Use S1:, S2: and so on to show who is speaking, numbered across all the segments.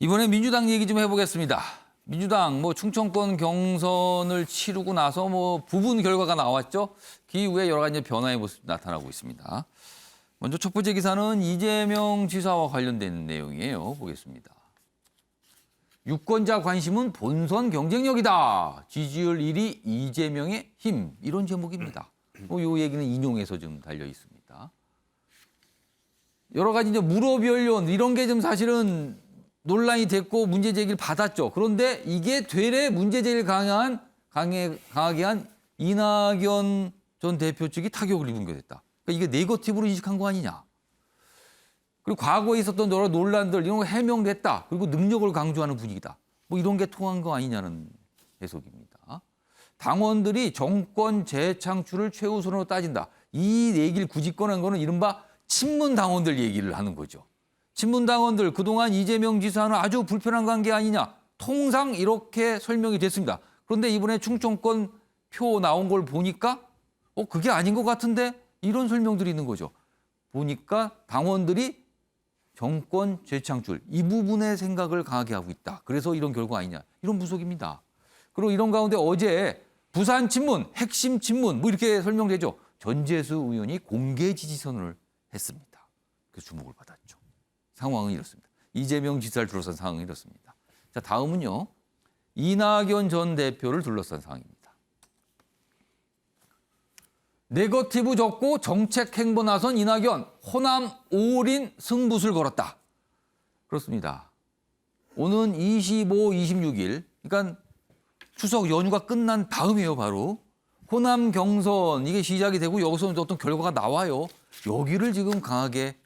S1: 이번에 민주당 얘기 좀 해보겠습니다. 민주당 충청권 경선을 치르고 나서 부분 결과가 나왔죠. 그 이후에 여러 가지 변화의 모습이 나타나고 있습니다. 먼저 첫 번째 기사는 이재명 지사와 관련된 내용이에요. 보겠습니다. 유권자 관심은 본선 경쟁력이다. 지지율 1위 이재명의 힘. 이런 제목입니다. 이 얘기는 인용해서 좀 달려 있습니다. 여러 가지 이제 무료변론 이런 게 좀 사실은 논란이 됐고 문제 제기를 받았죠. 그런데 이게 되레 문제 제기를 강하게 한 이낙연 전 대표 측이 타격을 입은 게 됐다. 그러니까 이게 네거티브로 인식한 거 아니냐. 그리고 과거에 있었던 여러 논란들 이런 거 해명됐다. 그리고 능력을 강조하는 분위기다. 이런 게 통한 거 아니냐는 해석입니다. 당원들이 정권 재창출을 최우선으로 따진다. 이 얘기를 굳이 꺼낸 거는 이른바 친문 당원들 얘기를 하는 거죠. 친문 당원들 그동안 이재명 지사는 아주 불편한 관계 아니냐. 통상 이렇게 설명이 됐습니다. 그런데 이번에 충청권 표 나온 걸 보니까 그게 아닌 것 같은데 이런 설명들이 있는 거죠. 보니까 당원들이 정권 재창출 이 부분의 생각을 강하게 하고 있다. 그래서 이런 결과 아니냐. 이런 분석입니다. 그리고 이런 가운데 어제 부산 친문, 핵심 친문 이렇게 설명되죠. 전재수 의원이 공개 지지선언을 했습니다. 그래서 주목을 받았죠. 상황은 이렇습니다. 이재명 지사를 둘러싼 상황은 이렇습니다. 자, 다음은요. 이낙연 전 대표를 둘러싼 상황입니다. 네거티브 적고 정책 행보 나선 이낙연, 호남 올인 승부수를 걸었다. 그렇습니다. 오는 25, 26일, 그러니까 추석 연휴가 끝난 다음이에요, 바로. 호남 경선 이게 시작이 되고 여기서 어떤 결과가 나와요. 여기를 지금 강하게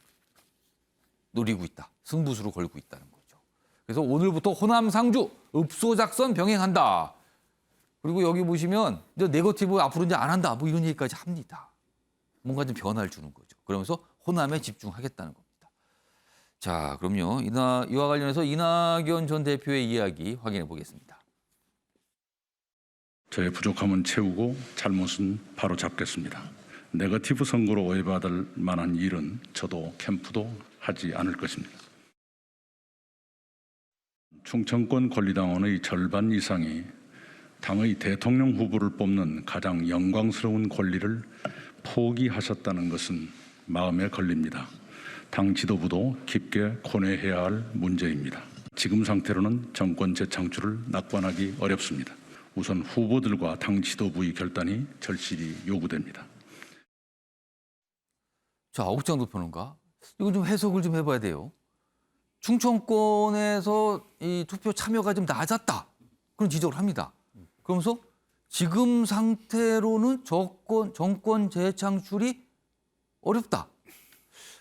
S1: 노리고 있다. 승부수로 걸고 있다는 거죠. 그래서 오늘부터 호남 상주 읍소작전 병행한다. 그리고 여기 보시면 이제 네거티브 앞으로 이제 안 한다. 이런 얘기까지 합니다. 뭔가 좀 변화를 주는 거죠. 그러면서 호남에 집중하겠다는 겁니다. 자, 그럼요. 이와 관련해서 이낙연 전 대표의 이야기 확인해 보겠습니다.
S2: 저의 부족함은 채우고 잘못은 바로 잡겠습니다. 네거티브 선거로 오해받을 만한 일은 저도 캠프도 하지 않을 것입니다. 충청권 권리당원의 절반 이상이 당의 대통령 후보를 뽑는 가장 영광스러운 권리를 포기하셨다는 것은 마음에 걸립니다. 당 지도부도 깊게 고뇌해야 할 문제입니다. 지금 상태로는 정권 재창출을 낙관하기 어렵습니다. 우선 후보들과 당 지도부의 결단이 절실히 요구됩니다.
S1: 자, 옥장도 평론가. 이거 좀 해석을 좀 해봐야 돼요. 충청권에서 이 투표 참여가 좀 낮았다. 그런 지적을 합니다. 그러면서 지금 상태로는 정권 재창출이 어렵다.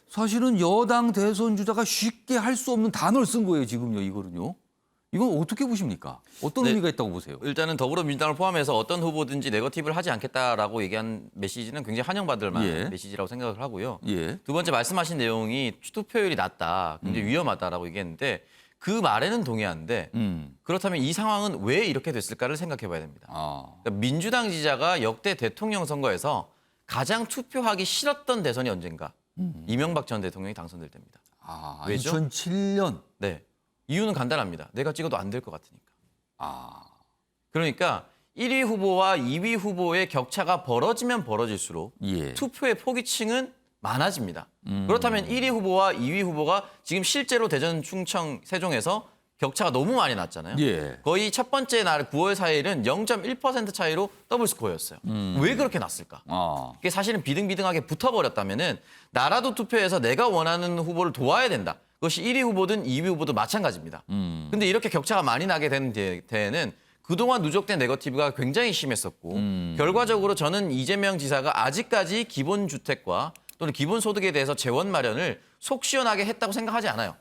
S1: 사실은 여당 대선 주자가 쉽게 할 수 없는 단어를 쓴 거예요, 지금요, 이거는요. 이건 어떻게 보십니까? 어떤 의미가 있다고 보세요?
S3: 일단은 더불어민주당을 포함해서 어떤 후보든지 네거티브를 하지 않겠다라고 얘기한 메시지는 굉장히 환영받을 만한 메시지라고 생각을 하고요. 두 번째 말씀하신 내용이 투표율이 낮다, 굉장히 위험하다라고 얘기했는데 그 말에는 동의하는데 그렇다면 이 상황은 왜 이렇게 됐을까를 생각해 봐야 됩니다. 그러니까 민주당 지지자가 역대 대통령 선거에서 가장 투표하기 싫었던 대선이 언젠가? 이명박 전 대통령이 당선될 때입니다. 왜죠?
S1: 2007년.
S3: 네. 이유는 간단합니다. 내가 찍어도 안 될 것 같으니까. 그러니까 1위 후보와 2위 후보의 격차가 벌어지면 벌어질수록 투표의 포기층은 많아집니다. 그렇다면 1위 후보와 2위 후보가 지금 실제로 대전, 충청, 세종에서 격차가 너무 많이 났잖아요. 거의 첫 번째 날 9월 4일은 0.1% 차이로 더블 스코어였어요. 왜 그렇게 났을까? 그게 사실은 비등비등하게 붙어버렸다면은 나라도 투표에서 내가 원하는 후보를 도와야 된다. 그것이 1위 후보든 2위 후보든 마찬가지입니다. 근데 이렇게 격차가 많이 나게 된 데에는 그동안 누적된 네거티브가 굉장히 심했었고 결과적으로 저는 이재명 지사가 아직까지 기본주택과 또는 기본소득에 대해서 재원 마련을 속 시원하게 했다고 생각하지 않아요.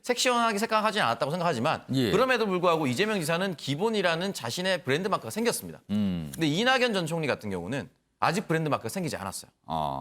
S3: 색 시원하게 생각하지 않았다고 생각하지만 그럼에도 불구하고 이재명 지사는 기본이라는 자신의 브랜드 마크가 생겼습니다. 근데 이낙연 전 총리 같은 경우는 아직 브랜드 마크가 생기지 않았어요.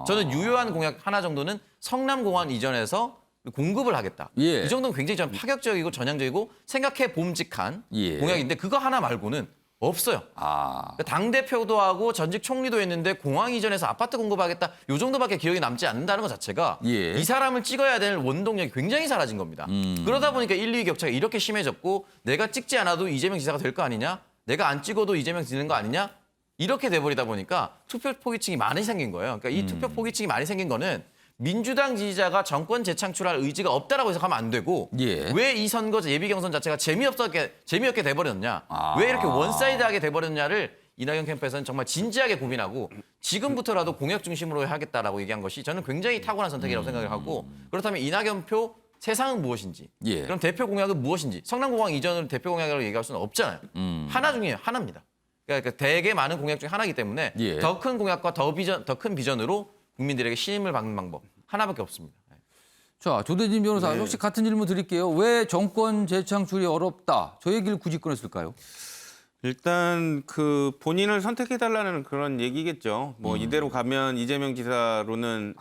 S3: 저는 유효한 공약 하나 정도는 성남공원 이전에서 공급을 하겠다. 이 정도는 굉장히 좀 파격적이고 전향적이고 생각해 봄직한 공약인데 그거 하나 말고는 없어요.
S1: 아.
S3: 당 대표도 하고 전직 총리도 했는데 공항 이전해서 아파트 공급하겠다. 요 정도밖에 기억이 남지 않는다는 것 자체가
S1: 예.
S3: 이 사람을 찍어야 될 원동력이 굉장히 사라진 겁니다. 그러다 보니까 1, 2위 격차가 이렇게 심해졌고 내가 찍지 않아도 이재명 지사가 될 거 아니냐? 내가 안 찍어도 이재명 되는 거 아니냐? 이렇게 돼버리다 보니까 투표 포기층이 많이 생긴 거예요. 그러니까 이 투표 포기층이 많이 생긴 거는 민주당 지지자가 정권 재창출할 의지가 없다라고 해석하면 안 되고
S1: 예.
S3: 왜 이 선거 예비 경선 자체가 재미없게 돼버렸냐,
S1: 아.
S3: 왜 이렇게 원사이드하게 돼버렸냐를 이낙연 캠프에서는 정말 진지하게 고민하고 지금부터라도 공약 중심으로 하겠다라고 얘기한 것이 저는 굉장히 탁월한 선택이라고 생각을 하고 그렇다면 이낙연 표 세상은 무엇인지
S1: 예.
S3: 그럼 대표 공약은 무엇인지 성남공항 이전을 대표 공약이라고 얘기할 수는 없잖아요. 하나 중에 하나입니다. 그러니까 되게 많은 공약 중에 하나이기 때문에
S1: 예.
S3: 더 큰 공약과 더 큰 비전으로 국민들에게 신임을 받는 방법 하나밖에 없습니다.
S1: 자, 조대진 변호사, 혹시 같은 질문 드릴게요. 왜 정권 재창출이 어렵다? 저 얘기를 굳이 꺼냈을까요?
S4: 일단 그 본인을 선택해달라는 그런 얘기겠죠. 뭐 이대로 가면 이재명 지사로는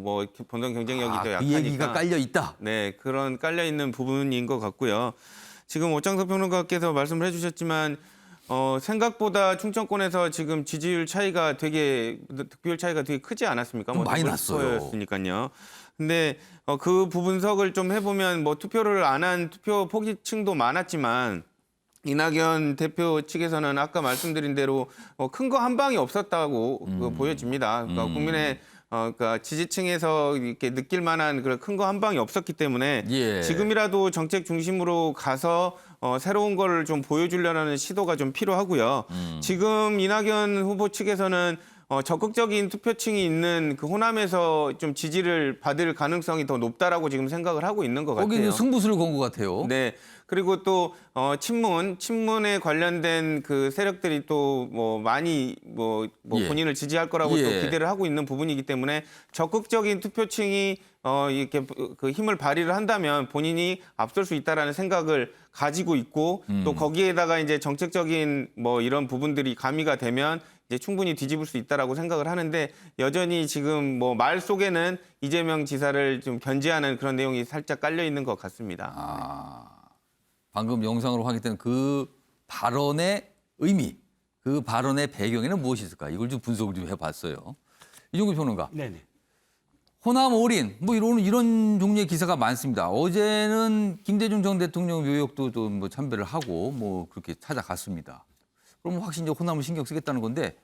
S4: 뭐 본선 경쟁력이 더
S1: 그
S4: 약하니까.
S1: 얘기가 깔려 있다.
S4: 네, 그런 깔려 있는 부분인 것 같고요. 지금 오창석 평론가께서 말씀을 해주셨지만 생각보다 충청권에서 지금 지지율 차이가 득표율 차이가 되게 크지 않았습니까?
S1: 좀 많이 났어요.
S4: 였으니까요. 근데 그 부분석을 좀 해보면 뭐 투표를 안 한 투표 포기층도 많았지만 이낙연 대표 측에서는 아까 말씀드린 대로 큰 거 한 방이 없었다고 보여집니다. 그러니까 국민의 그러니까 지지층에서 이렇게 느낄 만한 그런 큰 거 한 방이 없었기 때문에
S1: 예.
S4: 지금이라도 정책 중심으로 가서 새로운 거를 좀 보여주려는 시도가 좀 필요하고요. 지금 이낙연 후보 측에서는 적극적인 투표층이 있는 그 호남에서 좀 지지를 받을 가능성이 더 높다라고 지금 생각을 하고 있는 것
S1: 거기
S4: 같아요.
S1: 승부수를 건 것 같아요.
S4: 네. 그리고 또 친문에 관련된 그 세력들이 또 뭐 많이
S1: 예.
S4: 본인을 지지할 거라고
S1: 예.
S4: 또 기대를 하고 있는 부분이기 때문에 적극적인 투표층이 이렇게 그 힘을 발휘를 한다면 본인이 앞설 수 있다라는 생각을 가지고 있고 또 거기에다가 이제 정책적인 뭐 이런 부분들이 가미가 되면 이제 충분히 뒤집을 수 있다라고 생각을 하는데 여전히 지금 뭐 말 속에는 이재명 지사를 좀 견제하는 그런 내용이 살짝 깔려 있는 것 같습니다.
S1: 아, 방금 영상으로 확인된 그 발언의 의미, 그 발언의 배경에는 무엇이 있을까? 이걸 좀 분석을 좀 해봤어요. 이종규 평론가.
S5: 네네.
S1: 호남 올인, 뭐 이런 종류의 기사가 많습니다. 어제는 김대중 전 대통령 묘역도 좀 뭐 참배를 하고 뭐 그렇게 찾아갔습니다. 그럼 확실히 이제 호남을 신경 쓰겠다는 건데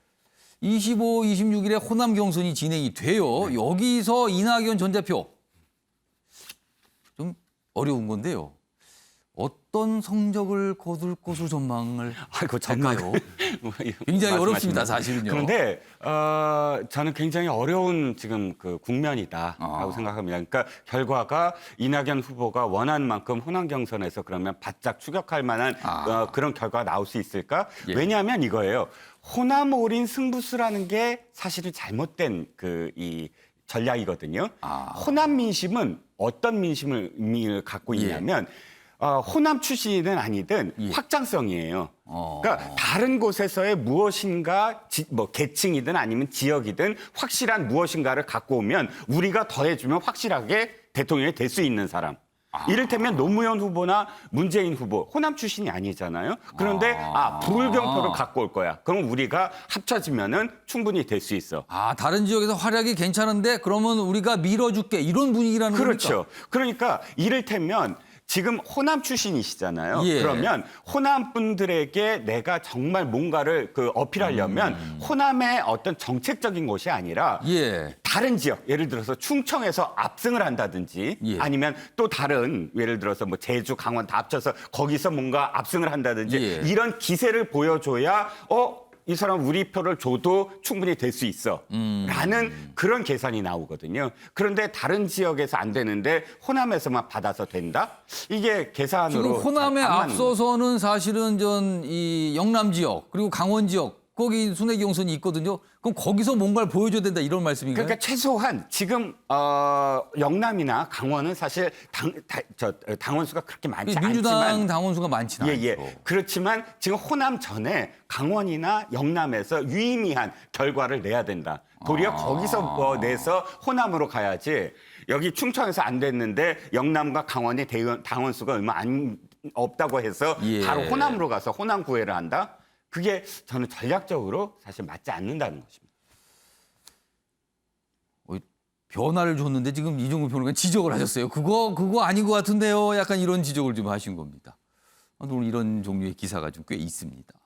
S1: 25, 26일에 호남 경선이 진행이 돼요.
S5: 네.
S1: 여기서 이낙연 전 대표 좀 어려운 건데요. 어떤 성적을 거둘 것으로 전망을
S5: 아이고
S1: 할까요?
S5: 뭐,
S1: 굉장히
S5: 말씀하시는
S1: 어렵습니다,
S5: 거.
S1: 사실은요.
S5: 그런데 저는 굉장히 어려운 지금 그 국면이다라고
S1: 아.
S5: 생각합니다. 그러니까 결과가 이낙연 후보가 원하는 만큼 호남 경선에서 그러면 바짝 추격할 만한 그런 결과가 나올 수 있을까?
S1: 예.
S5: 왜냐하면 이거예요. 호남 올인 승부수라는 게 사실은 잘못된 이 전략이거든요. 호남 민심은 어떤 민심을 갖고 있냐면 호남 출신이든 아니든
S1: 예.
S5: 확장성이에요. 그러니까 다른 곳에서의 무엇인가 뭐 계층이든 아니면 지역이든 확실한 무엇인가를 갖고 오면 우리가 더해주면 확실하게 대통령이 될 수 있는 사람. 이를테면 노무현 후보나 문재인 후보 호남 출신이 아니잖아요. 그런데 부울경표를 갖고 올 거야. 그럼 우리가 합쳐지면은 충분히 될 수 있어.
S1: 다른 지역에서 활약이 괜찮은데 그러면 우리가 밀어줄게 이런 분위기라는
S5: 그렇죠.
S1: 겁니까?
S5: 그러니까 이를테면 지금 호남 출신이시잖아요.
S1: 예.
S5: 그러면 호남 분들에게 내가 정말 뭔가를 어필하려면 호남의 어떤 정책적인 것이 아니라
S1: 예.
S5: 다른 지역, 예를 들어서 충청에서 압승을 한다든지
S1: 예.
S5: 아니면 또 다른 예를 들어서 뭐 제주, 강원 다 합쳐서 거기서 뭔가 압승을 한다든지
S1: 예.
S5: 이런 기세를 보여줘야 이 사람 우리 표를 줘도 충분히 될 수 있어. 라는 그런 계산이 나오거든요. 그런데 다른 지역에서 안 되는데 호남에서만 받아서 된다? 이게 계산으로
S1: 지금 호남에
S5: 안 맞는
S1: 앞서서는 사실은 이 영남 지역 그리고 강원 지역 거기 순회 경선이 있거든요. 그럼 거기서 뭔가를 보여줘야 된다 이런 말씀인가요?
S5: 그러니까 최소한 지금 영남이나 강원은 사실 당원 수가 그렇게 많지
S1: 민주당
S5: 않지만
S1: 당원 수가 많지는
S5: 예.
S1: 않죠.
S5: 그렇지만 지금 호남 전에 강원이나 영남에서 유의미한 결과를 내야 된다. 도리어 거기서 내서 호남으로 가야지 여기 충청에서 안 됐는데 영남과 강원의 당원 수가 얼마 없다고 해서
S1: 예.
S5: 바로 호남으로 가서 호남 구애를 한다? 그게 저는 전략적으로 사실 맞지 않는다는 것입니다.
S1: 변화를 줬는데 지금 이종구 평론가 지적을 하셨어요. 그거 아닌 것 같은데요. 약간 이런 지적을 좀 하신 겁니다. 오늘 이런 종류의 기사가 좀 꽤 있습니다.